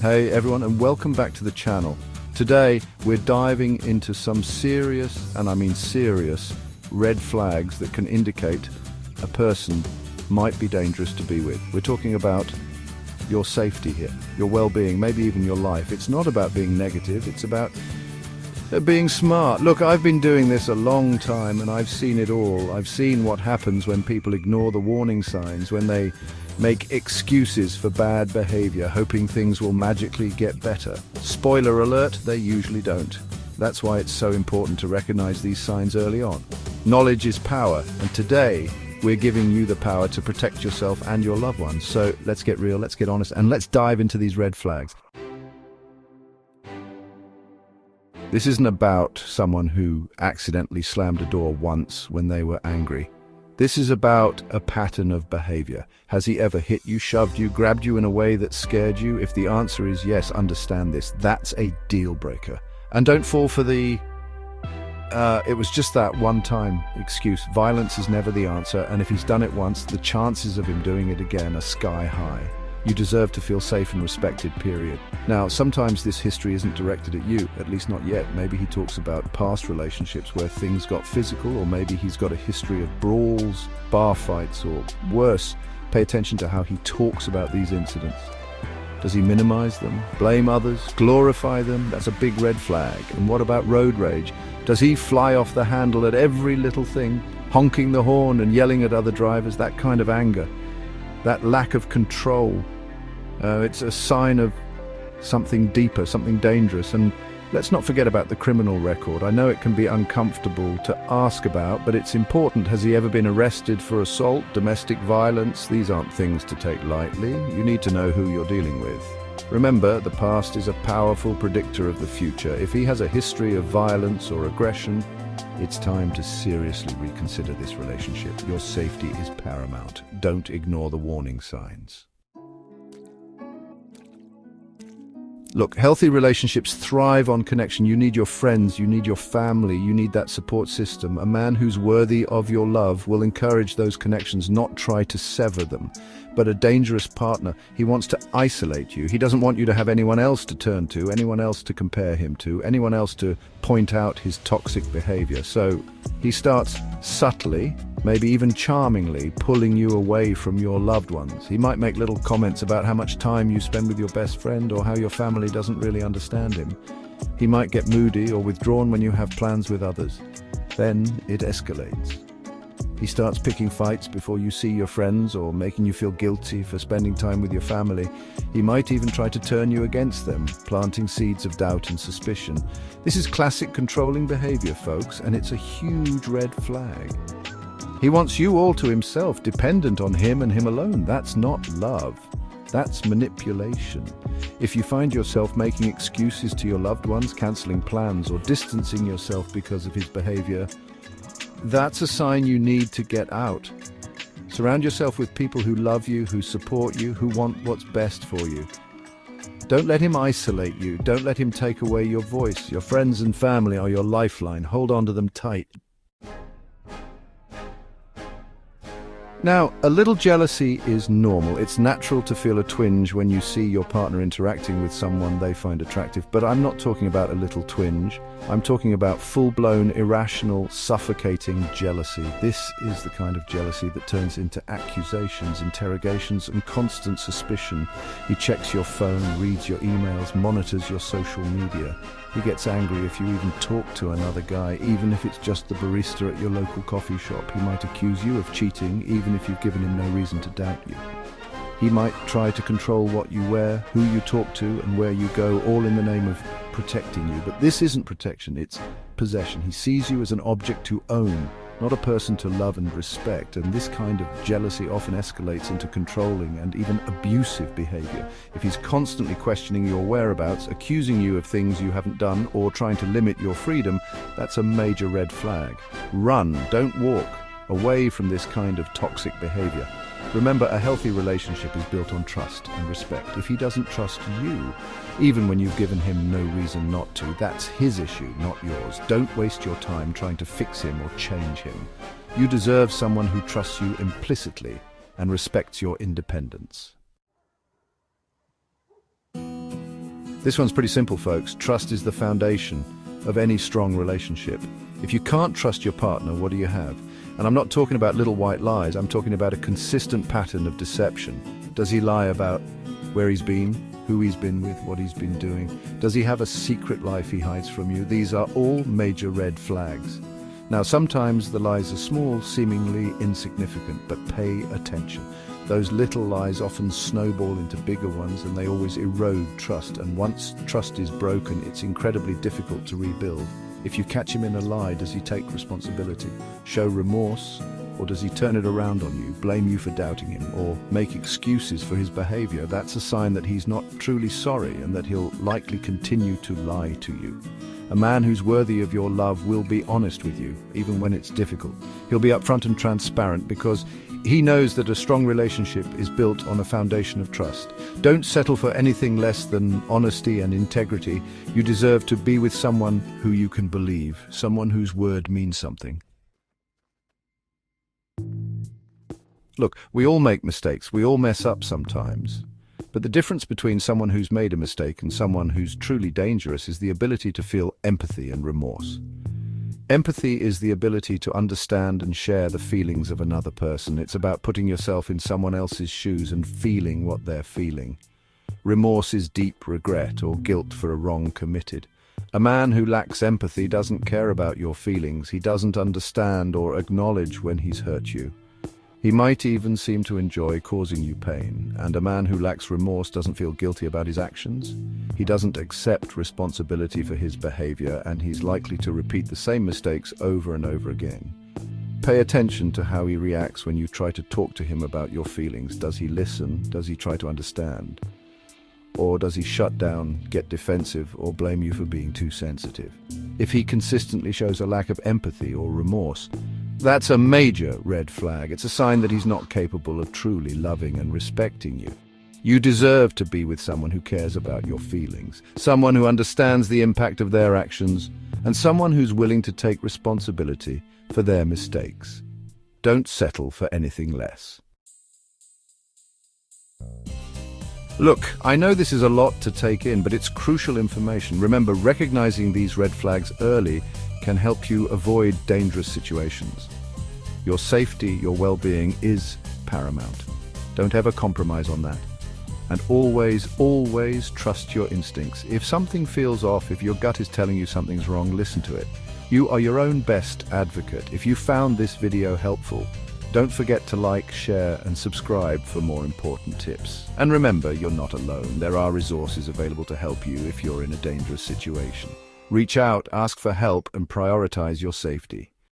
Hey everyone, and welcome back to the channel. Today we're diving into some serious, and I mean serious, red flags that can indicate a person might be dangerous to be with. We're talking about your safety here, your well-being, maybe even your life. It's not about being negative, it's about being smart. Look, I've been doing this a long time and I've seen it all. I've seen what happens when people ignore the warning signs, when they make excuses for bad behavior, hoping things will magically get better. Spoiler alert, they usually don't. That's why it's so important to recognize these signs early on. Knowledge is power, and today we're giving you the power to protect yourself and your loved ones. So let's get real, let's get honest, and let's dive into these red flags. This isn't about someone who accidentally slammed a door once when they were angry. This is about a pattern of behavior. Has he ever hit you, shoved you, grabbed you in a way that scared you? If the answer is yes, understand this. That's a deal breaker. And don't fall for the, it was just that one time excuse. Violence is never the answer, and if he's done it once, the chances of him doing it again are sky high. You deserve to feel safe and respected, period. Now, sometimes this history isn't directed at you, at least not yet. Maybe he talks about past relationships where things got physical, or maybe he's got a history of brawls, bar fights, or worse. Pay attention to how he talks about these incidents. Does he minimize them, blame others, glorify them? That's a big red flag. And what about road rage? Does he fly off the handle at every little thing, honking the horn and yelling at other drivers? That kind of anger, that lack of control, it's a sign of something deeper, something dangerous. And let's not forget about the criminal record. I know it can be uncomfortable to ask about, but it's important. Has he ever been arrested for assault, domestic violence? These aren't things to take lightly. You need to know who you're dealing with. Remember, the past is a powerful predictor of the future. If he has a history of violence or aggression, it's time to seriously reconsider this relationship. Your safety is paramount. Don't ignore the warning signs. Look, healthy relationships thrive on connection. You need your friends, you need your family, you need that support system. A man who's worthy of your love will encourage those connections, not try to sever them. But a dangerous partner, he wants to isolate you. He doesn't want you to have anyone else to turn to, anyone else to compare him to, anyone else to point out his toxic behavior. So he starts subtly, maybe even charmingly, pulling you away from your loved ones. He might make little comments about how much time you spend with your best friend or how your family doesn't really understand him. He might get moody or withdrawn when you have plans with others. Then it escalates. He starts picking fights before you see your friends or making you feel guilty for spending time with your family. He might even try to turn you against them, planting seeds of doubt and suspicion. This is classic controlling behavior, folks, and it's a huge red flag. He wants you all to himself, dependent on him and him alone. That's not love. That's manipulation. If you find yourself making excuses to your loved ones, canceling plans, or distancing yourself because of his behavior, that's a sign you need to get out. Surround yourself with people who love you, who support you, who want what's best for you. Don't let him isolate you. Don't let him take away your voice. Your friends and family are your lifeline. Hold on to them tight. Now, a little jealousy is normal. It's natural to feel a twinge when you see your partner interacting with someone they find attractive. But I'm not talking about a little twinge. I'm talking about full-blown, irrational, suffocating jealousy. This is the kind of jealousy that turns into accusations, interrogations, and constant suspicion. He checks your phone, reads your emails, monitors your social media. He gets angry if you even talk to another guy, even if it's just the barista at your local coffee shop. He might accuse you of cheating, even if you've given him no reason to doubt you. He might try to control what you wear, who you talk to, and where you go, all in the name of protecting you. But this isn't protection, it's possession. He sees you as an object to own, not a person to love and respect. And this kind of jealousy often escalates into controlling and even abusive behavior. If he's constantly questioning your whereabouts, accusing you of things you haven't done, or trying to limit your freedom, that's a major red flag. Run, don't walk, away from this kind of toxic behavior. Remember, a healthy relationship is built on trust and respect. If he doesn't trust you, even when you've given him no reason not to, that's his issue, not yours. Don't waste your time trying to fix him or change him. You deserve someone who trusts you implicitly and respects your independence. This one's pretty simple, folks. Trust is the foundation of any strong relationship. If you can't trust your partner, what do you have? And I'm not talking about little white lies, I'm talking about a consistent pattern of deception. Does he lie about where he's been, who he's been with, what he's been doing? Does he have a secret life he hides from you? These are all major red flags. Now, sometimes the lies are small, seemingly insignificant, but pay attention. Those little lies often snowball into bigger ones, and they always erode trust. And once trust is broken, it's incredibly difficult to rebuild. If you catch him in a lie, does he take responsibility, show remorse, or does he turn it around on you, blame you for doubting him, or make excuses for his behavior? That's a sign that he's not truly sorry and that he'll likely continue to lie to you. A man who's worthy of your love will be honest with you, even when it's difficult. He'll be upfront and transparent because he knows that a strong relationship is built on a foundation of trust. Don't settle for anything less than honesty and integrity. You deserve to be with someone who you can believe, someone whose word means something. Look, we all make mistakes, we all mess up sometimes. But the difference between someone who's made a mistake and someone who's truly dangerous is the ability to feel empathy and remorse. Empathy is the ability to understand and share the feelings of another person. It's about putting yourself in someone else's shoes and feeling what they're feeling. Remorse is deep regret or guilt for a wrong committed. A man who lacks empathy doesn't care about your feelings. He doesn't understand or acknowledge when he's hurt you. He might even seem to enjoy causing you pain, and a man who lacks remorse doesn't feel guilty about his actions. He doesn't accept responsibility for his behavior, and he's likely to repeat the same mistakes over and over again. Pay attention to how he reacts when you try to talk to him about your feelings. Does he listen? Does he try to understand? Or does he shut down, get defensive, or blame you for being too sensitive? If he consistently shows a lack of empathy or remorse, that's a major red flag. It's a sign that he's not capable of truly loving and respecting you. You deserve to be with someone who cares about your feelings, someone who understands the impact of their actions, and someone who's willing to take responsibility for their mistakes. Don't settle for anything less. Look, I know this is a lot to take in, but it's crucial information. Remember, recognizing these red flags early can help you avoid dangerous situations. Your safety, your well-being is paramount. Don't ever compromise on that. And always, always trust your instincts. If something feels off, if your gut is telling you something's wrong, listen to it. You are your own best advocate. If you found this video helpful, don't forget to like, share, and subscribe for more important tips. And remember, you're not alone. There are resources available to help you if you're in a dangerous situation. Reach out, ask for help, and prioritize your safety.